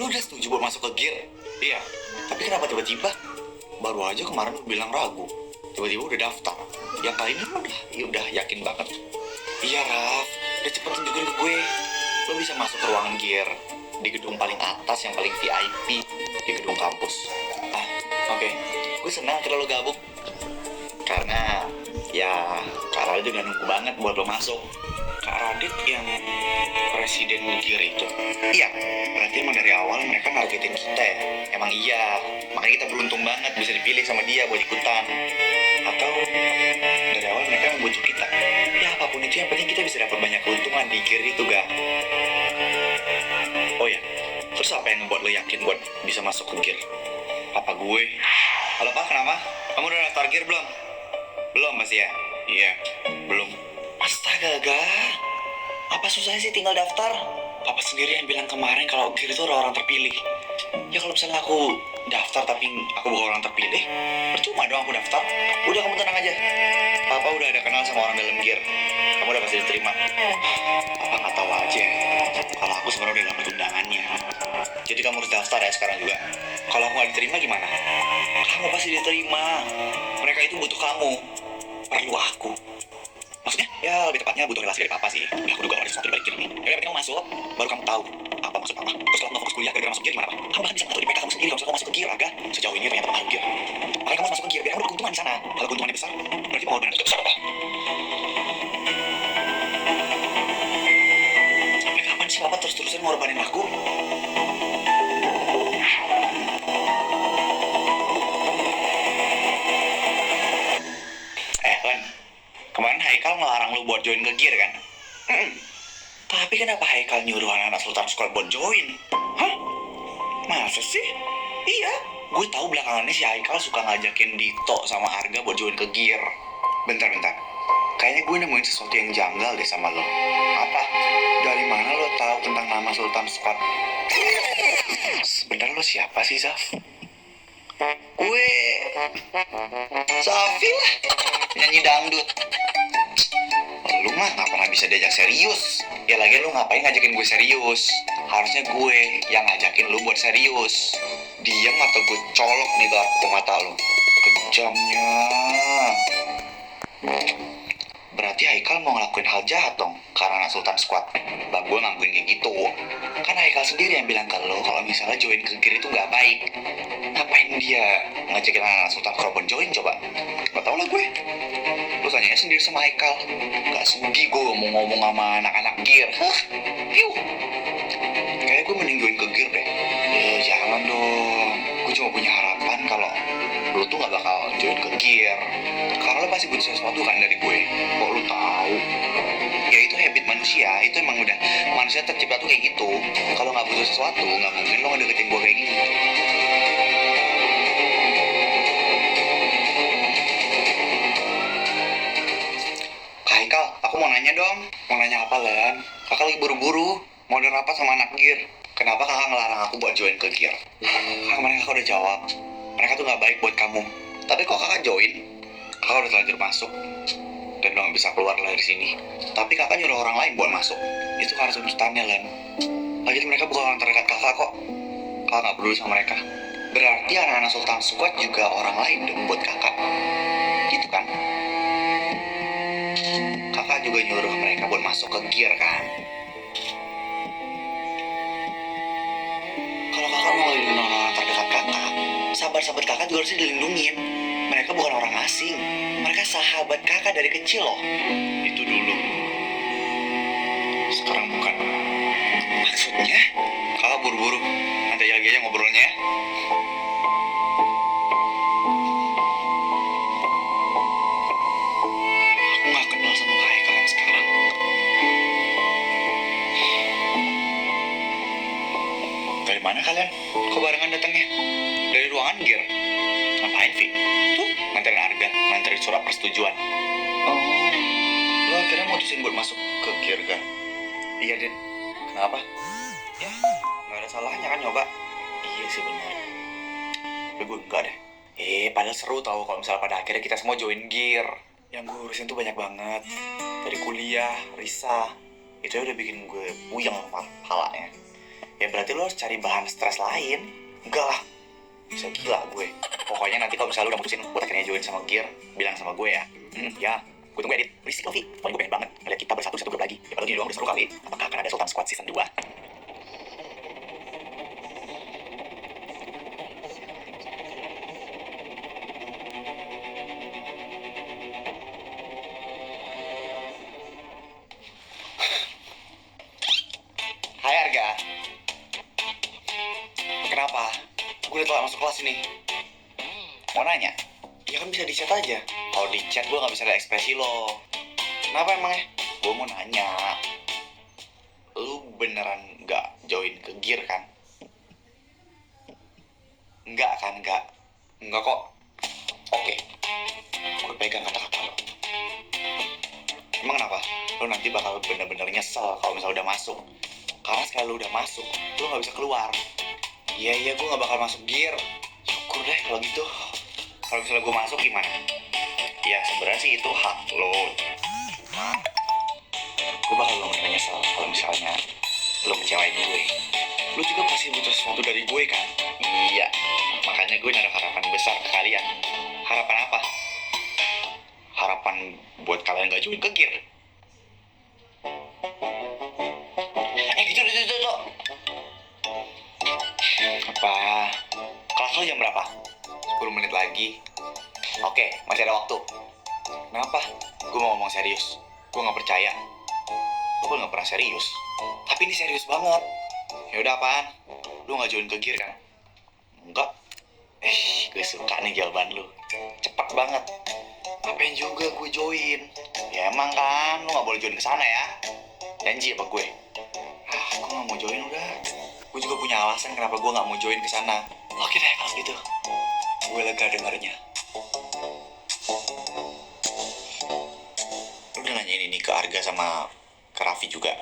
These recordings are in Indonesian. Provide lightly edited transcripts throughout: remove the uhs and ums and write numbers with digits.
Lu udah setuju buat masuk ke gear? Iya. Tapi kenapa tiba-tiba? Baru aja kemarin lu bilang ragu. Tiba-tiba udah daftar. Yang kali ini lu udah yakin banget. Iya, Raf. Udah cepet tunjukin ke gue. Lu bisa masuk ke ruangan gear di gedung paling atas yang paling VIP di gedung kampus. Ah, oke. Gue senang kalau lu gabung. Karena ya Kak Radit udah nunggu banget buat lo masuk. Kak Radit yang presiden gear itu. Iya, berarti emang dari awal mereka nargetin kita ya. Emang iya, makanya kita beruntung banget bisa dipilih sama dia buat ikutan. Atau dari awal mereka membujuk kita. Ya apapun itu, yang penting kita bisa dapat banyak keuntungan di gear itu, ga? Oh ya, terus apa yang ngebuat lo yakin buat bisa masuk ke gear? Apa gue? Halo Pak, kenapa? Kamu udah daftar gear belum? Belum pasti ya? Iya, belum. Astaga, ga. Apa susahnya sih tinggal daftar? Papa sendiri yang bilang kemarin kalau gear itu orang terpilih. Ya kalau misalnya aku daftar tapi aku bukan orang terpilih, percuma dong aku daftar. Udah, kamu tenang aja. Papa udah ada kenal sama orang dalam gear. Kamu udah pasti diterima. Papa nggak tahu aja kalau aku sebenarnya udah dapet undangannya. Jadi kamu harus daftar ya sekarang juga. Kalau aku nggak diterima gimana? Kamu pasti diterima. Mereka itu butuh kamu. Perlu aku. Maksudnya, ya lebih tepatnya butuh relasi dari papa sih. Ya aku juga gak ada sesuatu dibalikin ini. Ya kamu masuk, baru kamu tahu apa maksud papa. Terus kalau kamu fokus kuliah gara-gara masuk gear gimana, Pak? Kamu bahkan bisa ngatur di PK kamu sendiri kalau kamu masuk ke gear, Aga. Sejauh ini ternyata pengaruh gear. Makanya kamu harus masuk ke gear biar kamu berkeuntungan di sana. Kalau keuntungannya besar, berarti pengorbanan juga besar, Pak. Kapan sih papa terus-terusan ngorbanin aku? Len, kemarin Haikal ngelarang lu buat join ke gear kan? Tapi kenapa Haikal nyuruh anak-anak Sultan Squad buat join? Hah? Masa sih? Iya, gue tahu belakangannya si Haikal suka ngajakin Dito sama Arga buat join ke gear. Bentar. Kayaknya gue nemuin sesuatu yang janggal deh sama lo. Apa? Dari mana lo tahu tentang nama Sultan Squad? Sebenarnya lo siapa sih, Zaf? Gue Safi lah, nyanyi dangdut. Lu mah gak pernah bisa diajak serius. Ya lagi lu ngapain ngajakin gue serius? Harusnya gue yang ngajakin lu buat serius. Diam atau gue colok nih ke mata lu. Kejamnya. Berarti Haikal mau ngelakuin hal jahat dong karena anak Sultan Squad. Bang gue ngelakuin kayak gitu. Kan Haikal sendiri yang bilang ke lo kalau misalnya join ke gear itu gak baik. Ngapain dia ngajakin anak Sultan Squad buat join coba? Gak tau lah gue. Lu tanya sendiri sama Haikal. Gak sudi gue mau ngomong sama anak-anak gear. Kayaknya gue mending join ke gear deh. Ya jangan dong. Gue cuma punya harapan kalau lu tuh gak bakal join ke gear. Karena lo pasti butuh sesuatu kan dari gue. Kok lu tahu? Ya itu habit manusia. Itu emang udah manusia tercipta tuh kayak gitu. Kalau gak butuh sesuatu, gak mungkin lo ngedeketin gue kayak gini. Haikal, aku mau nanya dong. Mau nanya apa, Len? Kakak lagi buru-buru. Mau ada rapat sama anak gear. Kenapa kakak ngelarang aku buat join ke gear? Kan kemarin kakak udah jawab. Mereka tuh gak baik buat kamu. Tapi kok kakak join? Kakak udah terlanjur masuk. Dan udah gak bisa keluar dari sini. Tapi kakak nyuruh orang lain buat masuk. Itu karena tuntutannya, Len. Lagi mereka bukan orang terdekat kakak kok. Kakak gak peduli sama mereka. Berarti anak-anak Sultan Squad juga orang lain dong buat kakak. Gitu kan? Kakak juga nyuruh mereka buat masuk ke gear kan? Kalau kakak mau ngelindungin orang-orang terdekat kakak, sahabat-sahabat kakak juga harus dilindungin. Mereka bukan orang asing. Mereka sahabat kakak dari kecil loh. Itu dulu. Sekarang bukan. Maksudnya? Kakak buru-buru. Nanti lagi aja ngobrolnya ya. Aku gak kenal sama Kak Haikal yang sekarang. Dari mana kalian? Kok barengan datangnya? Dari ruangan gear. Ngapain, Vi? Tuh, nganterin Arga, nganterin surat persetujuan. Oh, lo akhirnya mutusin buat masuk ke gear, kan? Iya, Din. Kenapa? Ya, gak ada salahnya kan nyoba. Iya sih benar. Tapi gue enggak deh. Padahal seru tau kalau misalnya pada akhirnya kita semua join gear. Yang gue urusin tuh banyak banget. Dari kuliah, Risa. Itu udah bikin gue puyeng palanya. ya berarti lo harus cari bahan stres lain. Enggak lah, bisa gila gue. Pokoknya nanti kalau misalnya lo udah mutusin buat akhirnya join sama Gear, bilang sama gue ya. Ya, gue tunggu edit. Berisik loh, Vi. Pokoknya gue pengen banget ngeliat kita bersatu satu grup lagi. Ya padahal gini doang udah seru kali. Apakah akan ada Sultan Squad Season 2? Hai Arga. Kenapa? Gue udah telat masuk kelas ini. Mau nanya? Ya kan bisa di chat aja. Kalau di chat gue gak bisa lihat ekspresi lo. Kenapa emangnya? Gue mau nanya. Lu beneran gak join ke Gear kan? Enggak kan, enggak. Enggak kok. Oke. Gue pegang kata-kata lo. Emang kenapa? Lo nanti bakal bener-bener nyesel kalau misalnya udah masuk. Karena sekali lo udah masuk, lo gak bisa keluar. Iya, gue gak bakal masuk Gear. Syukur deh kalau gitu. Kalau misalnya gue masuk gimana? Ya sebenarnya sih itu hak lo. Gue bakal bener-bener nyesel kalau misalnya lo ngecewain gue. Lo juga pasti butuh sesuatu dari gue kan? Iya. Makanya gue naruh harapan besar ke kalian. Harapan apa? Harapan buat kalian gak join ke Gear. Gitu. Apa? Kelas lo jam berapa? 10 menit lagi. Oke, masih ada waktu. Kenapa? Gue mau ngomong serius. Gue gak percaya. Gue gak pernah serius. Tapi ini serius banget. Yaudah apaan? Lu gak join ke Gear kan? Enggak. Gue suka nih jawaban lu. Cepat banget. Ngapain juga gue join? Ya emang kan, lu gak boleh join ke sana ya. Janji apa gue? Gue gak mau join udah. Gue juga punya alasan kenapa gue gak mau join ke sana. Oke deh kalau gitu. Gue lega dengarnya. Lu udah nanyain ini ke Arga sama ke Raffi juga.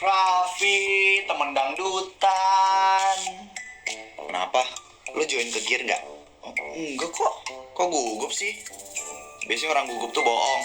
Raffi, temen dangdutan. Kenapa? Lu join ke Gear nggak? Oh, enggak kok. Kok gugup sih? Biasanya orang gugup tuh bohong.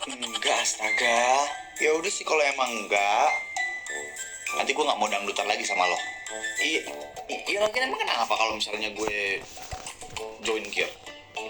Enggak, astaga. Ya udah sih kalau emang enggak. Nanti gue nggak mau dangdutan lagi sama lo. Iya lagi emang kenapa kalau misalnya gue join Gear?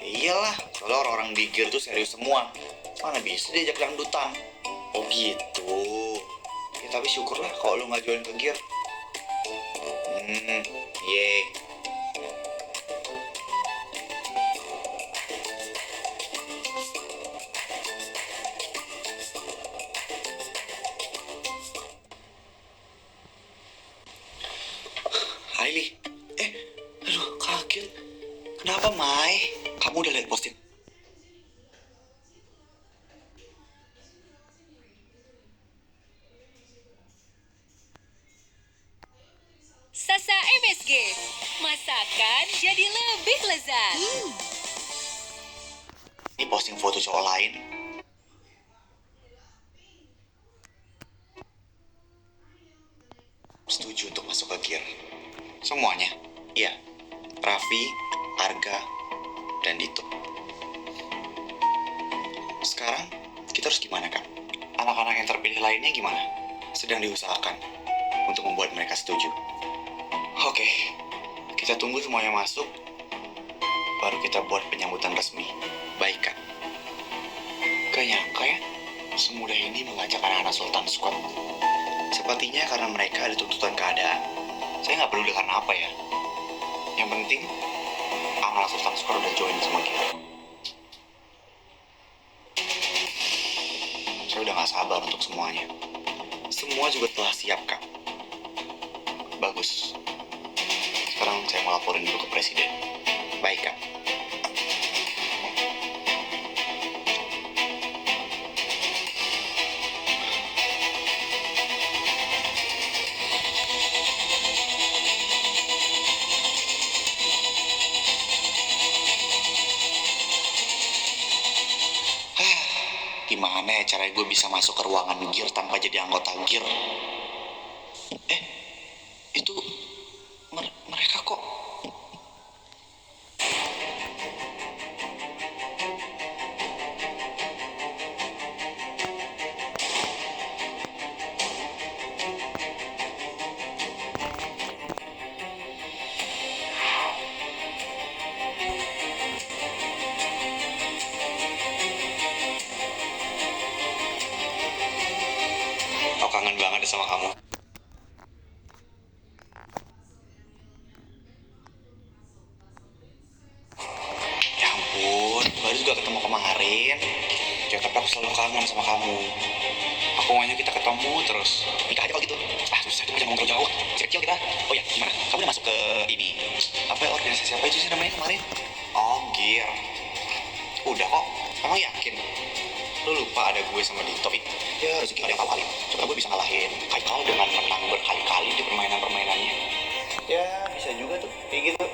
Iyalah, soalnya orang-orang di Gear tuh serius semua. Mana bisa diajak dangdutan? Oh gitu. Ya tapi syukurlah kalau lu nggak join ke Gear. Ye. Hai Li. Aduh kaget. Kenapa Mai? Kamu udah lihat posting? Sasa MSG, masakan jadi lebih lezat. Ini posting foto cowok lain. Setuju untuk masuk ke Gear. Semuanya. Iya. Raffi, Arga, dan Dito. Sekarang kita harus gimana Kak? Anak-anak yang terpilih lainnya gimana? Sedang diusahakan untuk membuat mereka setuju. Oke, kita tunggu semuanya masuk, baru kita buat penyambutan resmi. Baik Kak. Gak nyangka ya, semudah ini mengajak anak-anak Sultan Squad. Sepertinya karena mereka ada tuntutan keadaan. Saya nggak peduli karena apa ya. Yang penting, anak Sultan Squad udah join sama kita. Saya udah gak sabar untuk semuanya. Semua juga telah siap Kak. Bagus. Sekarang saya mau laporin dulu ke Presiden. Baik Kak. Gimana ya caranya gue bisa masuk ke ruangan Gear tanpa jadi anggota Gear? Itu mereka kok. sama kamu. Aku maunya kita ketemu terus. Nikah aja kalau gitu. Ah susah itu, jangan ngomong terlalu jauh. Si kecil kita. Oh ya, gimana? Kamu udah masuk ke ini? Apa ya, organisasi apa itu sih namanya kemarin? Oh, Gear. Udah kok. Kamu yakin? Lu lupa ada gue sama Dito. Ya rezeki ada yang tahu kali. Coba gue bisa ngalahin Haikal dengan menang berkali-kali di permainan-permainannya. Ya bisa juga tuh kayak gitu.